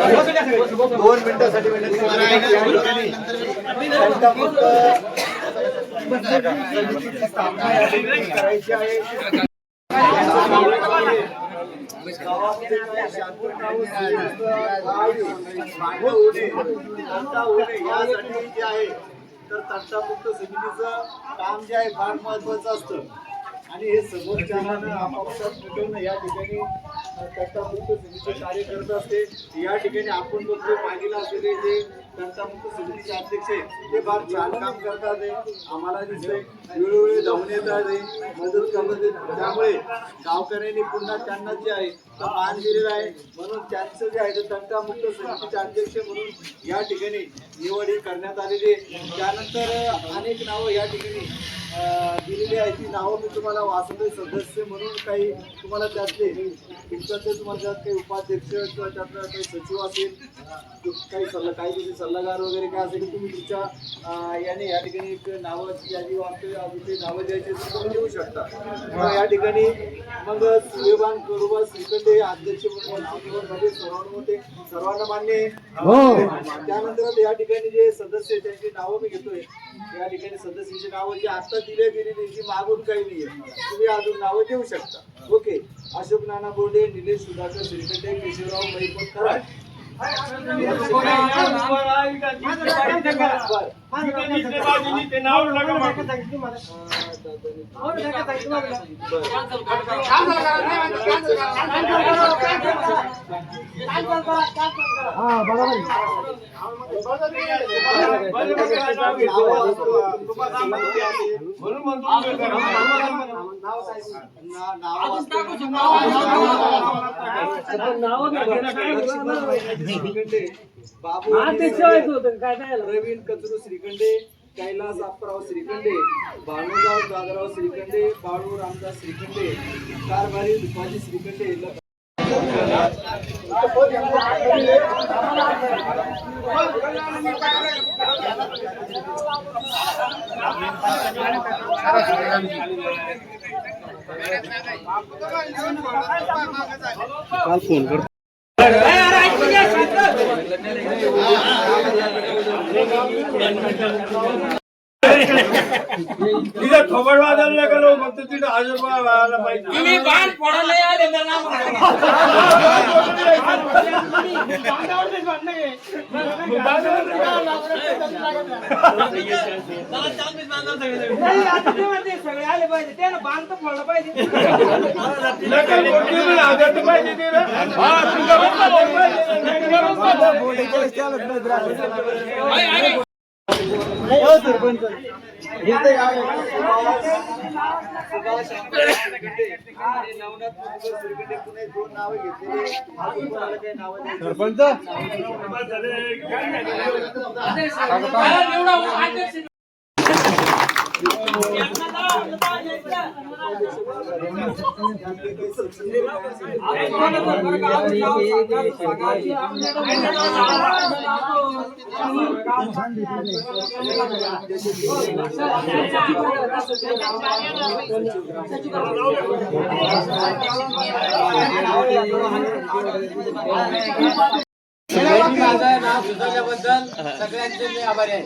2 मिनिटांसाठी विनंती करायची आहे. यासाठी जे आहे तर तंटामुक्त समितीचं काम जे आहे फार महत्वाचं असतं आणि हे समोरच्यानं आपापसात मिटवणं या ठिकाणी तंटामुक्त समितीचे कार्य करत असते. या ठिकाणी आपण बघतो मागील असलेले जे तंटामुक्त समितीचे अध्यक्ष आहेत ते फार छान काम करतात. आम्हाला दिसतंय वेळोवेळी धावून येतात, मदत करतात. त्यामुळे गावकऱ्यांनी पुन्हा त्यांना जे आहे तर मान दिलेला आहे. म्हणून त्यांचं जे आहे ते तंटामुक्त समितीचे अध्यक्ष म्हणून या ठिकाणी निवड करण्यात आलेली आहे. त्यानंतर अनेक नावं या ठिकाणी दिलेली आहे. ती नावं मी तुम्हाला वाचतोय. सदस्य म्हणून काही तुम्हाला त्यातले तुम्हाला त्यात काही उपाध्यक्ष किंवा त्यातलं काही सचिव असेल, काही सल्लागार वगैरे काय असेल तुम्ही तुमच्या याने या ठिकाणी एक नावाची यादी वाचतोय. अजून नावं द्यायची तुम्ही देऊ शकता. या ठिकाणी मग सूर्यभान कडुबा श्रीखंडे अध्यक्ष म्हणून नाव निवड झाले. सर्वांना मान्य आहे. त्यानंतर या ठिकाणी जे सदस्य आहेत त्यांची नावं मी घेतोय. या ठिकाणी सदस्यांची नावं जी आता दिल्या गेलेली जी मागून काही नाहीये, तुम्ही अजून नावं देऊ शकता. ओके. अशोक नाना बोर्डे, निलेश सुधाकर श्रीखंडे, केशवराव महिपत कराड. प्रवीण कचरू श्रीखंडे, कैलास आपराव श्रीखंडे, भानुदास दादराव श्रीखंडे, बाळू रामदास श्रीखंडे, कारभारी दुपाजी श्रीखंडे. काल फोन कर तिथं खबर वाजायला गेलो मग तिथं आजोबा माहिती बाण पडायला आले सगळे आले पाहिजे त्याला बाण तर पडलं पाहिजे. नाव सुचवल्याबद्दल सगळ्यांचे मी आभारी आहे.